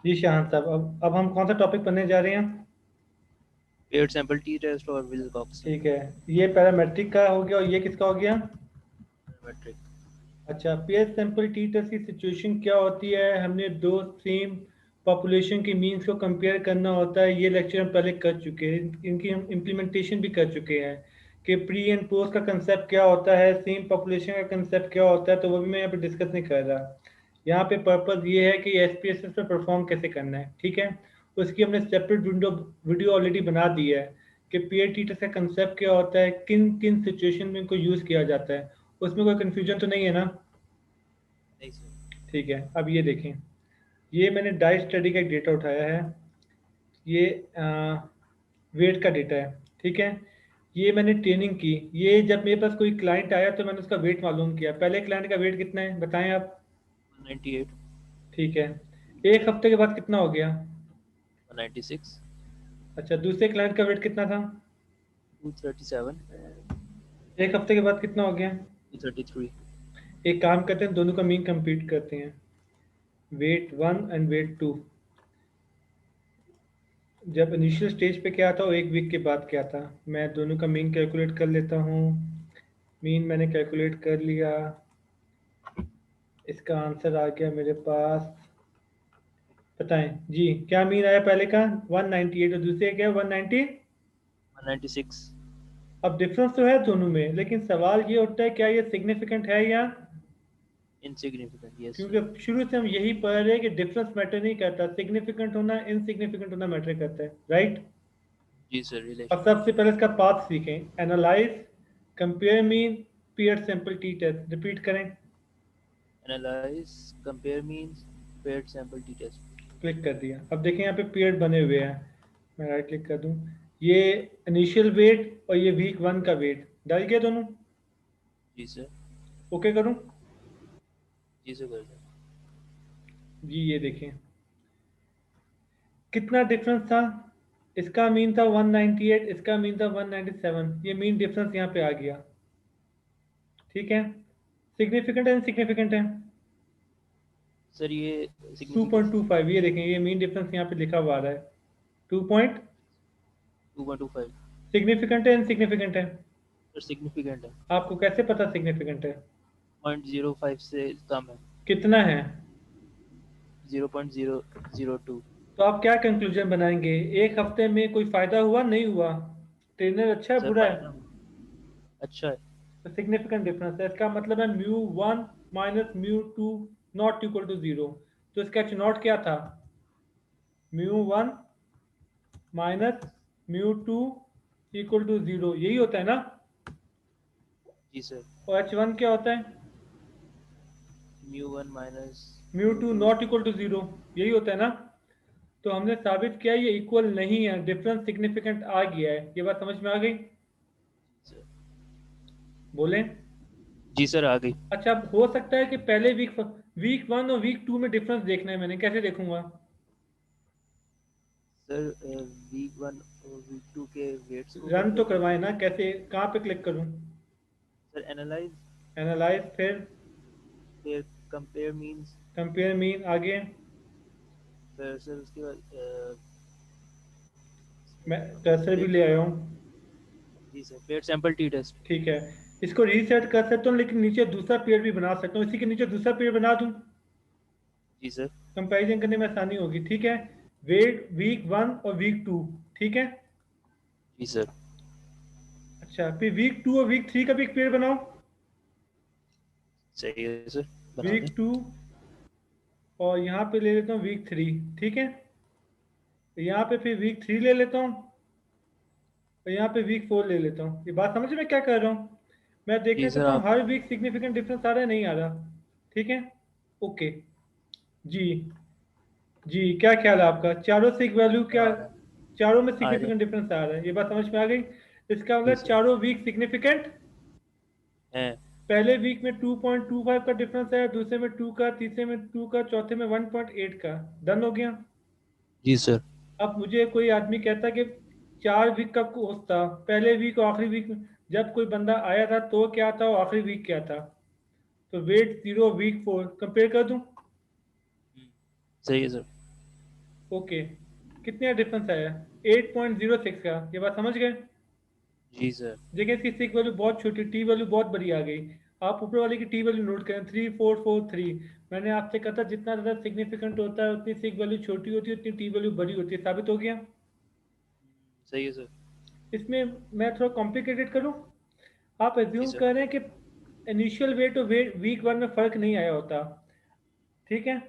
जी शाहान साहब, अब हम कौन सा टॉपिक पढ़ने जा रहे हैं? पेड सैंपल टी टेस्ट और विल्कॉक्सन ठीक है। ये पैरामेट्रिक का हो गया और ये किसका हो गया? मेट्रिक। अच्छा, पेयर सैंपल टी टेस्ट की सिचुएशन क्या होती है? हमने दो सेम पॉपुलेशन की मीन्स को कंपेयर करना होता है। ये लेक्चर हम पहले कर चुके हैं, इनकी हम इम्प्लीमेंटेशन भी कर चुके हैं कि प्री एंड पोस्ट का कंसेप्ट क्या होता है, सेम पॉपुलेशन का कंसेप्ट क्या होता है। तो वो भी मैं यहाँ पे डिस्कस नहीं कर रहा। यहाँ पे पर्पस ये है कि एसपीएसएस पे परफॉर्म कैसे करना है। ठीक है, उसकी हमने सेपरेट वीडियो ऑलरेडी बना दी है कि पेयर टी टेस्ट का कंसेप्ट क्या होता है, किन किन सिचुएशन में इनको यूज़ किया जाता है। उसमें कोई कंफ्यूजन तो नहीं है ना? नहीं सर। ठीक है, अब ये देखें। ये मैंने डाइस स्टडी का एक डेटा उठाया है। ये वेट का डेटा है। ठीक है, ये मैंने ट्रेनिंग की। ये जब मेरे पास कोई क्लाइंट आया तो मैंने उसका वेट मालूम किया। पहले क्लाइंट का वेट कितना है बताएं आप? 198, ठीक है, एक हफ्ते के बाद कितना हो गया? 196, अच्छा, दूसरे क्लाइंट का वेट कितना था? 237, एक हफ्ते के बाद कितना हो गया? 233। एक काम करते हैं, दोनों का मीन कंप्यूट करते हैं। Weight one and weight two जब इनिशियल स्टेज पे क्या था और एक वीक के बाद क्या था, मैं दोनों का मीन कैलकुलेट कर लेता हूँ। मीन मैंने कैलकुलेट कर लिया। इसका आंसर आ गया मेरे पास। बताएं जी, क्या मीन आया पहले का? 198 और दूसरे का क्या 190? 196। अब डिफरेंस तो है दोनों में, लेकिन सवाल ये उठता है क्या ये सिग्निफिकेंट है या? Insignificant, yes sir. क्योंकि शुरू से हम यही पढ़ रहे हैं कि डिफरेंस मैटर नहीं करता, सिग्निफिकेंट होना इनसिग्निफिकेंट होना मैटर करता है, राइट? जी सर, अब रिलेशन। सबसे पहले इसका पाथ सीखें। Analyse, compare mean, pair sample T test. Repeat करें। Analyse, compare means, paired sample T test. Click कर दिया। अब देखें यहाँ पे पेयर बने हुए हैं। मैं राइट क्लिक कर दूं। ये इनिशियल वेट और ये वीक वन का वेट डाल गया दोनों। जी सर। ओके करूं? जी सर, कर सर। जी ये देखें कितना डिफरेंस था। इसका मीन था 198, इसका मीन था 197। ये मीन डिफरेंस यहाँ पे आ गया। ठीक है, सिग्निफिकेंट है इनसिग्निफिकेंट है? सर ये सिग्निफिकेंट। 2.25, ये देखें ये मीन डिफरेंस यहाँ पे लिखा हुआ आ रहा है। 2 पॉइंट 2.25। सिग्निफिकेंट है इनसिग्निफिकेंट है? सर सिग्निफिकेंट है। आपको कैसे पता सिग्निफिकेंट है? 0.05 से कम है। कितना है? 0.002। तो आप क्या कंक्लूजन बनाएंगे? एक हफ्ते में कोई फायदा हुआ नहीं हुआ? ट्रेनर अच्छा है सर बुरा है? फायदा अच्छा है। तो सिग्निफिकेंट डिफरेंस है, इसका मतलब है mu one minus mu two not equal to zero. तो इसका एच नॉट क्या था? Mu one minus mu two equal to zero, यही होता है ना? जी सर। और एच वन क्या होता है? μ1 minus mu two μ2। Not equal to zero, यही होता है ना? तो हमने साबित किया ये इक्वल नहीं है, डिफरेंस सिग्निफिकेंट आ गया है। ये बात समझ में आ गई? सर। बोलें। जी सर, आ गई। अच्छा, अब हो सकता है कि पहले वीक वीक वन और वीक टू में डिफरेंस देखना है, मैंने कैसे देखूंगा? सर वीक वन और वीक टू के वेट्स को रन तो कंपेयर करवाए करेंगे। ना, कैसे कहाँ पे क्लिक करूँ? सर एनालाइज, एनालाइज, फिर फिर कंपेयर मींस, कंपेयर मीन, आगे? फिर सर उसके बाद मैं कर्सर भी फिर ले आया हूँ। जी sir paired sample T test. ठीक है, इसको रीसेट कर सकता हूँ, लेकिन नीचे दूसरा पेड़ भी बना सकता हूँ। इसी के नीचे दूसरा पेड़ बना दूँ, जी सर। कंपैरिजन करने में आसानी होगी। ठीक है, वेट वीक वन और वीक टू। ठीक है। जी सर। अच्छा, फिर वीक टू और वीक थ्री का भी एक पेड़ बनाओ। सही है सर, बना दें। वीक टू और यहाँ पे ले लेता हूँ वीक थ्री। ठीक है, तो यहाँ पे फिर वीक थ्री ले लेता हूँ और यहाँ पे वीक फोर ले लेता हूँ। ये बात समझ में क्या कर रहा हूँ? मैं देखना जी सर चाहता हूँ आप। हर वीक सिग्निफिकेंट डिफरेंस आ रहा है नहीं आ रहा। ठीक है, ओके। जी, जी क्या ख्याल है आपका? चारों सिग वैल्यू सर क्या? आ रहा है। चारों में आ रहा सिग्निफिकेंट है। डिफरेंस आ रहा है, ये बात समझ में आ गई? इसका जी मतलब सर। चारों वीक सिग्निफिकेंट। है। पहले वीक में 2.25 का डिफरेंस है, दूसरे में 2 का, तीसरे में 2 का, चौथे में 1.8 का। डन हो गया। जी सर। अब मुझे कोई आदमी कहता कि 4 वीक का कोर्स था, पहले वीक और आखिरी वीक में जब कोई बंदा आया था तो क्या था और आखिरी वीक क्या था। तो weight zero week four compare कर दूं? हम्म, सही है सर। ओके, कितने डिफरेंस आया? 8.06 का। ये बात समझ गए? जी सर। देखिए इसकी सिक वैल्यू बहुत छोटी, टी वैल्यू बहुत बड़ी आ गई। आप ऊपर वाले की टी वैल्यू नोट करें, 3443। मैंने आपसे कहा था जितना ज़्यादा सिग्निफिकेंट होता है उतनी सिक वैल्यू छोटी होती है, उतनी टी वैल्यू बड़ी होती है। साबित हो गया। सही है सर। इसमें मैं थोड़ा कॉम्प्लिकेटेड करूँ। आप जी एज्यूम सर। कर रहे हैं कि इनिशियल वेट और वेट वीक वन में फ़र्क नहीं आया होता, ठीक है?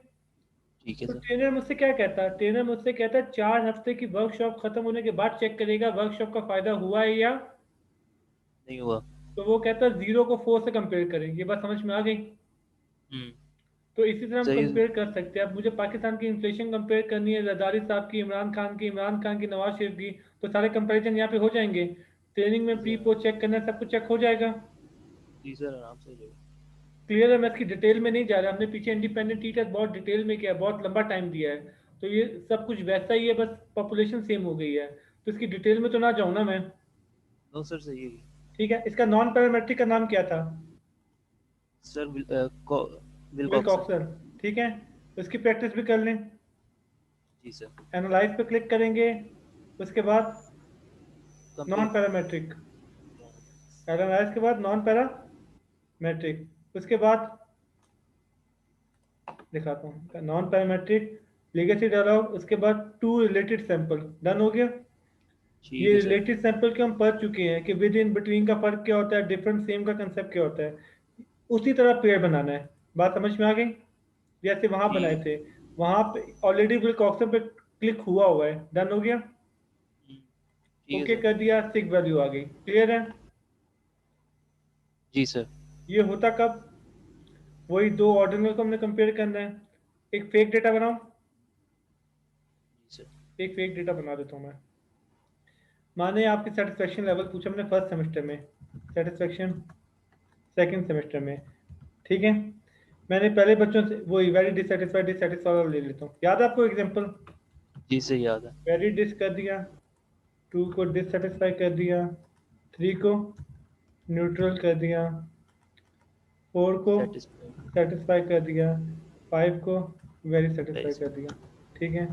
ठीक है तो सर। ट्रेनर मुझसे क्या कहता है? ट्रेनर मुझसे कहता है 4 हफ्ते की वर्कशॉप खत्म होने के बाद चेक करेगा वर्कशॉप का फायदा हुआ है या। नहीं हुआ। तो वो कहता है 0 को 4 से कंपेयर करें। ये बात समझ में आ गई? हम्म। तो इसी तरह हम सही है सर। कंपेयर कर सकते हैं। अब मुझे पाकिस्तान की इन्फ्लेशन कंपेयर करनी है, जरदारी साहब की, इमरान खान की, नवाज शरीफ की, तो सारे कंपैरिजन यहाँ पे हो जाएंगे। ट्रेनिंग जी में प्री सर। पोस्ट चेक करना है, सब कुछ चेक हो जाएगा। जी सर, आराम से हो जाएगा। क्लियर है? मैं इसकी डिटेल में नहीं जा रहा। हमने पीछे इंडिपेंडेंट टी टेस्ट बहुत डिटेल में किया है, बहुत लंबा टाइम दिया है। तो ये सब कुछ वैसा ही है, बस पॉपुलेशन सेम हो गई है। तो इसकी डिटेल में तो ना जाऊँ ना मैं। नो सर, सही है। ठीक है, इसका नॉन पैरामेट्रिक का नाम क्या था? Sir Wilcoxon. विलकॉक्सन। ठीक है, तो इसकी प्रैक्टिस भी कर लें। जी सर। एनालाइज पे क्लिक करेंगे, उसके बाद नॉन कंपेयर। पैरामेट्रिक। एनालाइज के बाद नॉन पैरामेट्रिक, उसके बाद दिखाता हूँ नॉन पैरामेट्रिक, लेगेसी डायलॉग, उसके बाद टू रिलेटेड सैंपल। डन हो गया। ठीक ये है सर। रिलेटेड सैंपल के हम पढ़ चुके हैं कि विद इन बिटवीन का फर्क क्या होता है, डिफरेंट सेम का कंसेप्ट क्या होता है। उसी तरह पेयर बनाना है। बात समझ में आ गई? जैसे वहां ठीक बनाए है। थे, वहां पे ऑलरेडी विलकॉक्सन पे क्लिक हुआ हुआ है। डन हो गया। ठीक है ओके सर। कर दिया, सिक वैल्यू आ गई। क्लियर है? जी सर। ये होता कब? वही दो ऑर्डिनल को हमने कंपेयर करना है। एक फेक डेटा बनाओ। जी सर। एक फेक डेटा बना देता हूँ मैं। माने आपकी सेटिस्फेक्शन लेवल पूछा हमने फर्स्ट सेमेस्टर में, सेटिस्फेक्शन सेकंड सेमेस्टर में, ठीक है? मैंने पहले बच्चों से वही वेरी डिससेटिस्फाइड डिससेटिस्फाइड वाला ले लेता हूँ। याद है आपको एग्जांपल? जी सर, याद है। वेरी डिस कर दिया, 2 को डिससेटिस्फाई कर दिया, 3 को न्यूट्रल कर दिया, 4 को सेटिस्फाइड। सेटिस्फाई कर दिया, 5 को वेरी वेरी सेटिस्फाई कर सर। दिया। ठीक है,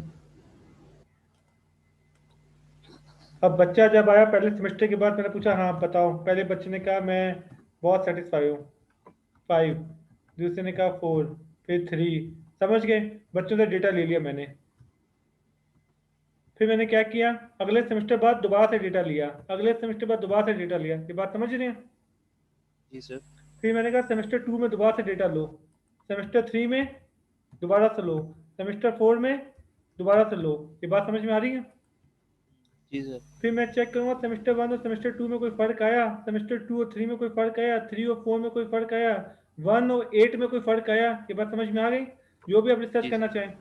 अब बच्चा जब आया पहले सेमेस्टर के बाद, मैंने पूछा हाँ बताओ, पहले बच्चे ने कहा मैं बहुत सेटिस्फाई हूँ, 5। दूसरे ने कहा 4, फिर 3। समझ गए? बच्चों से डेटा ले लिया मैंने। फिर मैंने क्या किया, अगले सेमेस्टर बाद दोबारा से डेटा लिया, अगले सेमेस्टर बाद दोबारा से डेटा लिया। ये बात समझ रहे हैं? जी सर। फिर मैंने कहा सेमेस्टर 2 में दोबारा से डेटा लो, सेमेस्टर 3 में दोबारा से लो, सेमेस्टर 4 में दोबारा से लो। ये बात समझ में आ रही है? जी सर। फिर मैं चेक करूंगा सेमेस्टर 1 और सेमेस्टर 2 में कोई फर्क आया, सेमेस्टर 2 और 3 में कोई फर्क आया, 3 और 4 में कोई फर्क आया, 1 और 8 में कोई फर्क आया। ये बात समझ में आ गई? जो भी आप रिसर्च जी करना सर। चाहें।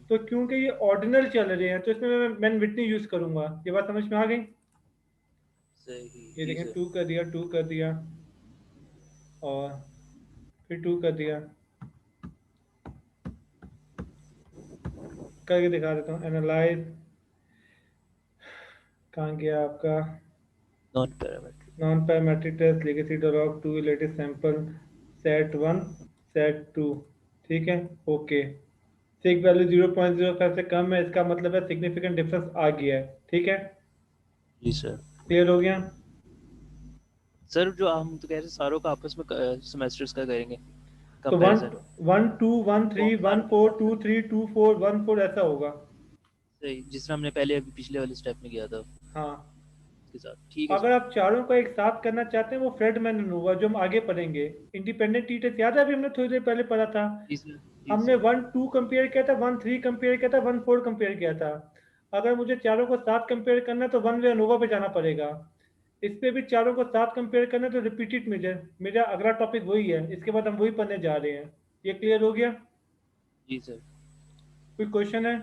तो क्योंकि ये ऑर्डिनल चल रहे हैं तो इसमें मैं विटनी यूज करूंगा। ये बात समझ में आ गई? सही। ये जी देखें, सर। 2 कर दिया, 2 कर दिया, और फिर 2 कर दिया, करके दिखा देता हूँ। एनालाइज, कहाँ गया आपका? Non parametric. Non parametric test, legacy dialog, two related sample, set 1, set 2। ठीक है, ओके। सिग वैल्यू 0.05 से कम है, इसका मतलब है सिग्निफिकेंट डिफरेंस आ गया है। ठीक है, जी सर। क्लियर हो गया? सर जो हम तो कह रहे हैं सारों का आपस में सेमेस्टर्स का करेंगे तो वन कंपैरिजन। 1 2 1 3 तो हम सारे 1 4 2 3 2 4 1 4 ऐसा होगा। सही, जिस तरह हमने पहले अभी पिछले वाले स्टेप में किया था हाँ, उसके साथ। ठीक है अगर सर। आप चारों को एक साथ करना चाहते हैं वो फ्रेडमैन होगा, जो हम आगे पढ़ेंगे। इंडिपेंडेंट टी टेस्ट याद है, अभी हमने थोड़ी देर पहले पढ़ा था। जी सर। जी हमने सर। 1 2 कंपेयर किया था, 1 3 कंपेयर किया था, 1 4 कंपेयर किया था। अगर मुझे चारों को साथ कंपेयर करना है तो वन वे अनोवा पे जाना पड़ेगा। इस पे भी चारों को साथ कंपेयर करना है तो रिपीटेड मेजर, मेरा अगला टॉपिक वही है, इसके बाद हम वही पढ़ने जा रहे हैं। ये क्लियर हो गया? जी सर। कोई क्वेश्चन है?